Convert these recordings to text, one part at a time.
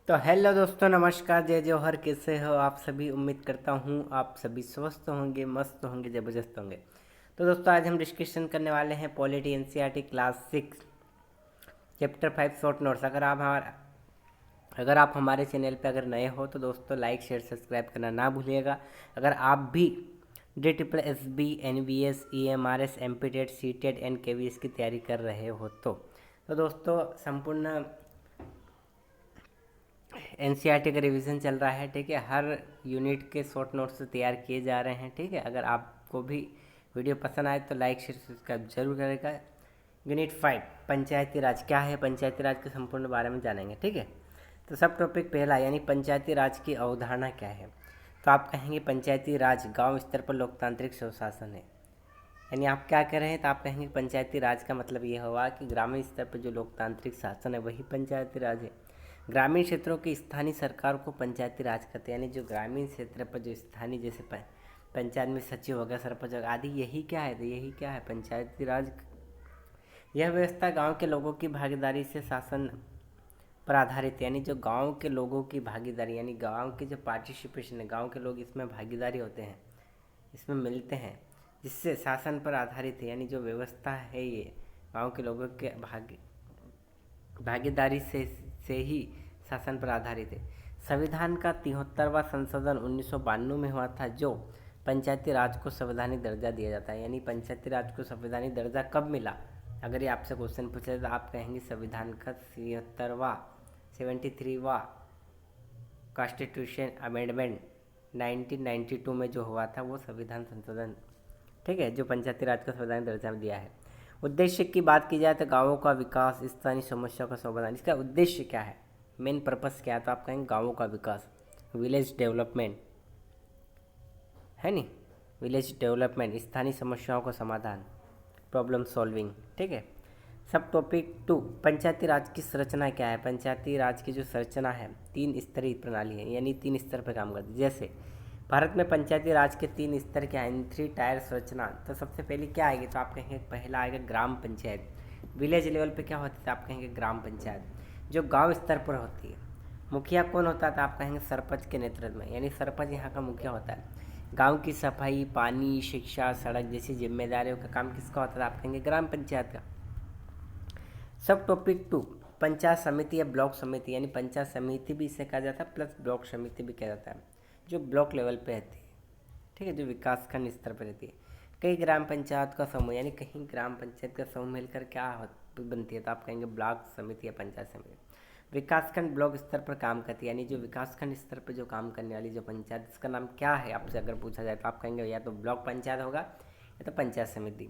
तो हेलो दोस्तों, नमस्कार, जय जौहर। कैसे हो आप सभी? उम्मीद करता हूँ आप सभी स्वस्थ होंगे, मस्त होंगे, ज़बरदस्त होंगे। तो दोस्तों, आज हम डिस्कशन करने वाले हैं polity NCERT class 6 chapter 5 short notes. अगर आप हमारे चैनल पे अगर नए हो तो दोस्तों लाइक शेयर सब्सक्राइब करना ना भूलिएगा। अगर आप भी DSSB NVS EMRS MPTET CTET and KVS की तैयारी कर रहे हो तो दोस्तों संपूर्ण एनसीईआरटी का रिवीजन चल रहा है। ठीक है, हर यूनिट के शॉर्ट नोट्स तैयार किए जा रहे हैं। ठीक है, अगर आपको भी वीडियो पसंद आए तो लाइक शेयर सब्सक्राइब जरूर करेगा। यूनिट 5 पंचायती राज क्या है, पंचायती राज के संपूर्ण बारे में जानेंगे। ठीक है, तो सब टॉपिक पहला यानी पंचायती राज की अवधारणा क्या है। तो आप कहेंगे पंचायती राज गांव स्तर पर लोकतांत्रिक सुशासन है। यानी आप क्या कह रहे हैं, तो आप कहेंगे पंचायती राज का मतलब ये हुआ कि ग्रामीण स्तर पर जो लोकतांत्रिक शासन है वही पंचायती राज है। ग्रामीण क्षेत्रों की स्थानीय सरकार को पंचायती राज कहते हैं। यानी जो ग्रामीण क्षेत्र पर जो स्थानीय जैसे पंचायत में सचिव हो गया, सरपंच हो गया आदि, यही क्या है, तो यही क्या है पंचायती राज। यह व्यवस्था गांव के लोगों की भागीदारी से शासन पर आधारित है। यानी जो गांव के लोगों की भागीदारी यानी गांव की जो पार्टिसिपेशन है, गांव के लोग इसमें भागीदारी होते हैं, इसमें मिलते हैं, जिससे शासन पर आधारित है। यानी जो व्यवस्था है ये गांव के लोगों के भागीदारी से ही शासन पर आधारित है। संविधान का 73वां संशोधन 1992 में हुआ था, जो पंचायती राज को संवैधानिक दर्जा दिया जाता है। यानी पंचायती राज को संवैधानिक दर्जा कब मिला, अगर ये आपसे क्वेश्चन पूछे तो आप कहेंगे संविधान का 73वां कॉन्स्टिट्यूशन अमेंडमेंट 1992 में जो हुआ था वो संविधान संशोधन, ठीक है, जो पंचायती राज को संवैधानिक दर्जा दिया है। उद्देश्य की बात की जाए तो गांवों का विकास, स्थानीय समस्याओं का समाधान। इसका उद्देश्य क्या है, मेन पर्पस क्या है, तो आप कहेंगे गांवों का विकास, विलेज डेवलपमेंट, है नी, विलेज डेवलपमेंट, स्थानीय समस्याओं का समाधान, प्रॉब्लम सॉल्विंग। ठीक है, सब टॉपिक 2 पंचायती राज की संरचना क्या है। पंचायती राज की जो संरचना है 3 स्तरीय प्रणाली है, यानी 3 स्तर पर काम करती है। जैसे भारत में पंचायती राज के 3 स्तर क्या है, 3 टायर संरचना। तो सबसे पहले क्या आएगी, तो आप कहेंगे पहला आएगा ग्राम पंचायत। विलेज लेवल पे क्या होती है, तो आप कहेंगे ग्राम पंचायत, जो गांव स्तर पर होती है। मुखिया कौन होता है, तो आप कहेंगे सरपंच के नेतृत्व में, यानी सरपंच यहाँ का मुखिया होता है। गांव की सफाई, पानी, शिक्षा, सड़क जैसी जिम्मेदारियों का काम किसका होता है, आप कहेंगे ग्राम पंचायत का। सब टॉपिक 2 पंचायत समिति या ब्लॉक समिति। यानी पंचायत समिति भी इसे कहा जाता है प्लस ब्लॉक समिति भी कहा जाता है, जो ब्लॉक लेवल पे रहती है। ठीक है, जो विकासखंड स्तर पर रहती है। कई ग्राम पंचायत का समूह, यानी कहीं ग्राम पंचायत का समूह मिलकर क्या बनती है, तो आप कहेंगे ब्लॉक समिति या पंचायत समिति। विकासखंड ब्लॉक स्तर पर काम करती है, यानी जो विकासखंड स्तर पर जो काम करने वाली जो पंचायत, इसका नाम क्या है आपसे अगर पूछा जाए तो आप कहेंगे या तो ब्लॉक पंचायत होगा या तो पंचायत समिति।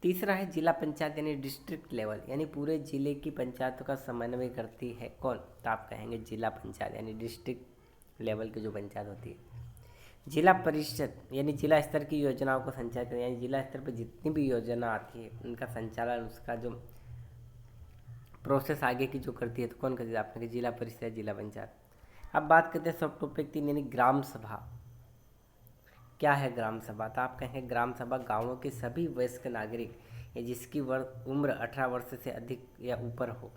तीसरा है जिला पंचायत यानी डिस्ट्रिक्ट लेवल, यानी पूरे जिले की पंचायतों का समन्वय करती है कौन, तो आप कहेंगे जिला पंचायत, यानी डिस्ट्रिक्ट लेवल की जो पंचायत होती है। जिला परिषद यानी जिला स्तर की योजनाओं को संचालित, यानी जिला स्तर पर जितनी भी योजना आती है उनका संचालन, उसका जो प्रोसेस आगे की जो करती है तो कौन करती है, आपने जिला परिषद, जिला पंचायत। अब बात करते हैं सब टॉपिक 3 यानी ग्राम सभा। क्या है ग्राम सभा, तो आप कहेंगे ग्राम सभा गांवों के सभी वयस्क नागरिक या जिसकी उम्र 18 वर्ष से अधिक या ऊपर हो,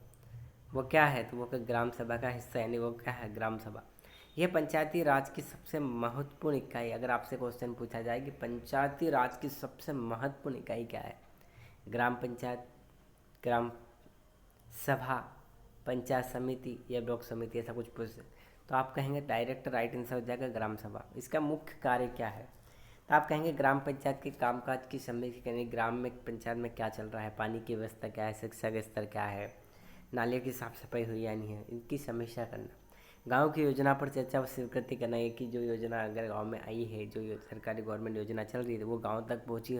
वो क्या है, तो वो ग्राम सभा का हिस्सा, यानी वो क्या है ग्राम सभा। यह पंचायती राज की सबसे महत्वपूर्ण इकाई। अगर आपसे क्वेश्चन पूछा जाए कि पंचायती राज की सबसे महत्वपूर्ण इकाई क्या है, ग्राम पंचायत, ग्राम सभा, पंचायत समिति या ब्लॉक समिति, ऐसा कुछ पूछ, तो आप कहेंगे डायरेक्ट राइट आंसर हो जाएगा ग्राम सभा। इसका मुख्य कार्य क्या है, तो आप कहेंगे ग्राम पंचायत के कामकाज की समीक्षा करनी, ग्राम में पंचायत में क्या चल रहा है, पानी की व्यवस्था क्या है, शिक्षा का स्तर क्या है, नाले की साफ सफाई हुई या नहीं है, इनकी समीक्षा करना। गांव की योजना पर चर्चा व स्वीकृति करना है कि जो योजना अगर गांव में आई है, जो सरकारी गवर्नमेंट योजना चल रही है वो गांव तक पहुंची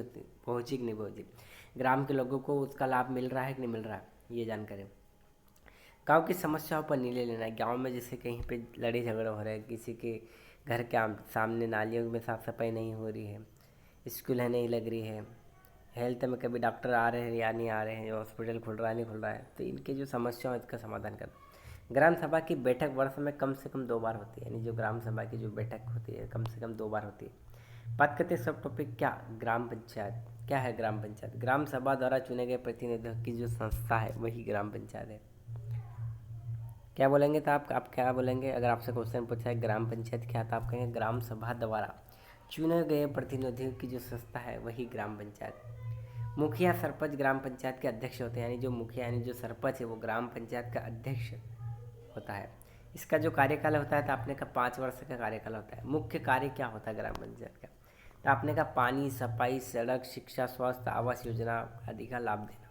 कि नहीं पहुंची, ग्राम के लोगों को उसका लाभ मिल रहा है कि नहीं मिल रहा है, ये जानकारी। गांव की समस्याओं पर निर्णय लेना है। गांव में जैसे कहीं पे लड़ाई झगड़ा हो रहा है, किसी के घर के सामने नालियों में साफ सफाई नहीं हो रही है, स्कूल है नहीं लग रही है, हेल्थ में कभी डॉक्टर आ रहे हैं या नहीं आ रहे हैं, हॉस्पिटल खुल रहा है नहीं खुल रहा है, तो इनके जो समस्या है इसका समाधान करना। ग्राम सभा की बैठक वर्ष में कम से कम 2 बार होती है, यानी जो ग्राम सभा की जो बैठक होती है कम से कम 2 बार होती है। बात करते हैं सब टॉपिक क्या, ग्राम पंचायत। क्या है ग्राम पंचायत, ग्राम सभा द्वारा चुने गए प्रतिनिधियों की जो संस्था है वही ग्राम पंचायत है। क्या बोलेंगे? तो आप क्या बोलेंगे अगर आपसे क्वेश्चन पूछा है ग्राम पंचायत क्या था, आप कहेंगे ग्राम सभा द्वारा चुने गए प्रतिनिधियों की जो संस्था है वही ग्राम पंचायत। मुखिया सरपंच ग्राम पंचायत के अध्यक्ष होते हैं, यानी जो मुखिया यानी जो सरपंच है वो ग्राम पंचायत का अध्यक्ष होता है। इसका जो कार्यकाल होता है तो आपने का 5 वर्ष का कार्यकाल होता है। मुख्य कार्य क्या होता है ग्राम पंचायत का? तो आपने का पानी, सफाई, सड़क, शिक्षा, स्वास्थ्य, आवास योजना आदि का लाभ देना।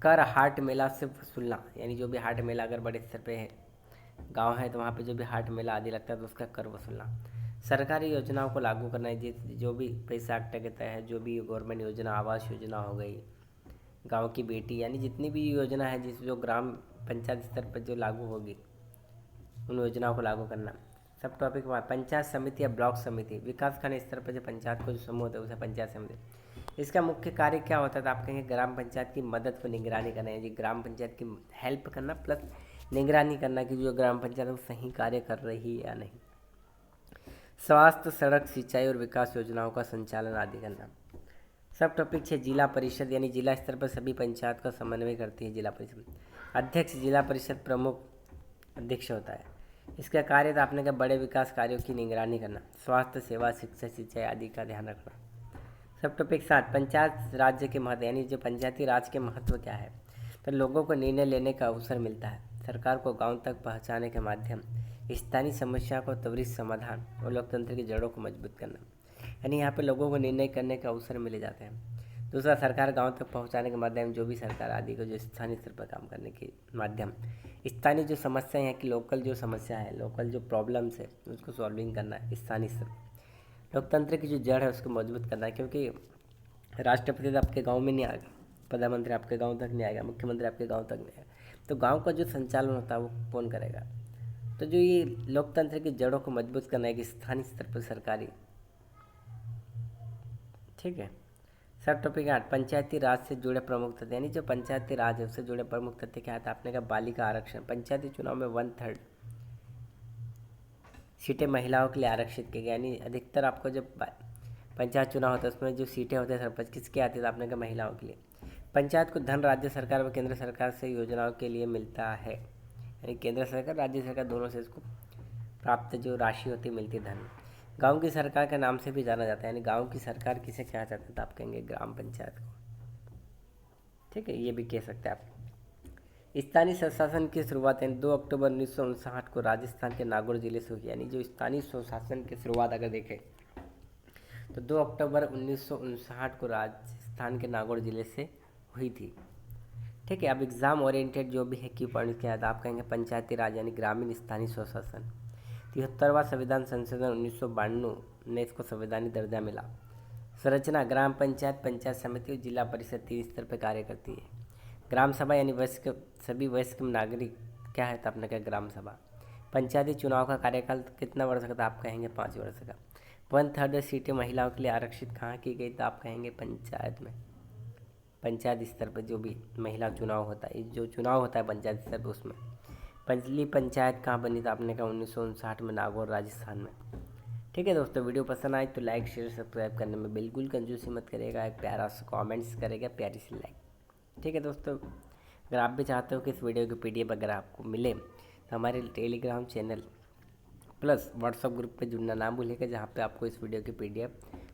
कर हाट मेला से वसूलना, यानी जो भी हाट मेला अगर बड़े स्तर पे है, गांव है तो वहाँ पे जो भी हाट मेला आदि लगता है तो उसका कर वसूलना। सरकारी योजनाओं को लागू करना है, जो भी पैसा एक्ट के तहत है, जो भी गवर्नमेंट योजना, आवास योजना हो गई, गांव की बेटी, यानी जितनी भी योजना है जिस जो ग्राम पंचायत स्तर पर जो लागू होगी उन योजनाओं को लागू करना। सब टॉपिक पंचायत समिति या ब्लॉक समिति, विकास खंड स्तर पर जो पंचायत को जो समूह होता है उसे पंचायत समिति। इसका मुख्य कार्य क्या होता है? तो आप कहेंगे ग्राम पंचायत की मदद व निगरानी करना है, ग्राम पंचायत की हेल्प करना प्लस निगरानी करना कि जो ग्राम पंचायत वो सही कार्य कर रही है या नहीं। स्वास्थ्य, सड़क, सिंचाई और विकास योजनाओं का संचालन आदि करना। सब टॉपिक 6 जिला परिषद, यानी जिला स्तर पर सभी पंचायत का समन्वय करती है जिला परिषद। अध्यक्ष जिला परिषद प्रमुख अध्यक्ष होता है। इसका कार्य तो आपने कहा बड़े विकास कार्यों की निगरानी करना, स्वास्थ्य सेवा, शिक्षा, सिंचाई आदि का ध्यान रखना। सब टॉपिक 7 पंचायत राज्य के महत्व, यानी जो पंचायती राज के महत्व क्या है? तो लोगों को निर्णय लेने का अवसर मिलता है, सरकार को गांव तक पहुंचाने के माध्यम, स्थानीय समस्या को त्वरित समाधान और लोकतंत्र की जड़ों को मजबूत करना, यानी यहाँ पे लोगों को निर्णय करने के अवसर मिले जाते हैं। दूसरा, सरकार गांव तक पहुंचाने के माध्यम, जो भी सरकार आदि को जो स्थानीय स्तर पर काम करने के माध्यम, स्थानीय जो समस्या है कि लोकल जो समस्या है, लोकल जो प्रॉब्लम्स है उसको सॉल्विंग करना है स्थानीय स्तर। लोकतंत्र की जो जड़ है उसको मजबूत करना है, क्योंकि राष्ट्रपति तो आपके गांव में नहीं आएगा, प्रधानमंत्री आपके गांव तक नहीं आएगा, मुख्यमंत्री आपके गांव तक नहीं आएगा, तो गांव का जो संचालन होता है वो कौन करेगा? तो जो ये लोकतंत्र की जड़ों को मजबूत करना है कि स्थानीय स्तर पर सरकारी, ठीक है। सब टॉपिक 8 पंचायती राज से जुड़े प्रमुख तथ्य, यानी जो पंचायती राज है उससे जुड़े प्रमुख तथ्य क्या था? आपने कहा बालिका आरक्षण, पंचायती चुनाव में 1/3 सीटें महिलाओं के लिए आरक्षित की गई, यानी अधिकतर आपको जब पंचायत चुनाव होता है उसमें जो सीटें होते हैं सरपंच किसके आती है? आपने कहा महिलाओं के लिए। पंचायत को धन राज्य सरकार व केंद्र सरकार से योजनाओं के लिए मिलता है, यानी केंद्र सरकार राज्य सरकार दोनों से इसको प्राप्त जो राशि होती है मिलती है धन। गांव की सरकार के नाम से भी जाना जाता है, यानी गांव की सरकार किसे कहा जाता है? तो आप कहेंगे ग्राम पंचायत को, ठीक है, ये भी कह सकते हैं आप। स्थानीय स्वशासन की शुरुआत यानी 2 अक्टूबर 1959 को राजस्थान के नागौर जिले से हुई, यानी जो स्थानीय स्वशासन की शुरुआत अगर देखें तो 2 अक्टूबर 1959 को राजस्थान के नागौर जिले से हुई थी, ठीक है। अब एग्जाम ओरिएंटेड जो भी है की पॉइंट क्या है? आप कहेंगे पंचायती राज यानी ग्रामीण स्थानीय स्वशासन। 73वां संविधान संशोधन 1992 ने इसको संवैधानिक दर्जा मिला। संरचना ग्राम पंचायत, पंचायत समिति और जिला परिषद 3 स्तर पर कार्य करती है। ग्राम सभा यानी वयस्क सभी वयस्क नागरिक क्या है? तो आपने कहा ग्राम सभा। पंचायती चुनाव का कार्यकाल कितना वर्ष का था? आप कहेंगे 5 वर्ष का। 1/3 सीटें महिलाओं के लिए आरक्षित कहाँ की गई? तो आप कहेंगे पंचायत में, पंचायत स्तर पर जो भी महिला चुनाव होता है, जो चुनाव होता है पंचायत स्तर पर उसमें। पहली पंचायत कहाँ बनी? था आपने कहा 1959 में नागौर राजस्थान में, ठीक है। दोस्तों वीडियो पसंद आए तो लाइक शेयर सब्सक्राइब करने में बिल्कुल कंजूसी मत करेगा, एक प्यारा सा कमेंट्स करेगा, प्यारी सी लाइक, ठीक है। दोस्तों अगर आप भी चाहते हो कि इस वीडियो की PDF अगर आपको मिले तो हमारे Telegram channel plus WhatsApp group पे जुड़ना ना भूलिएगा, जहाँ पे आपको इस वीडियो की PDF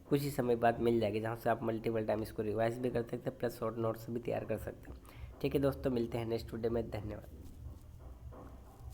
कुछ ही समय बाद मिल जाएगी, जहाँ से आप मल्टीपल टाइम इसको रिवाइज भी कर सकते हैं प्लस शॉर्ट नोट्स भी तैयार कर सकते हैं, ठीक है। दोस्तों मिलते हैं नेक्स्ट वीडियो में, धन्यवाद।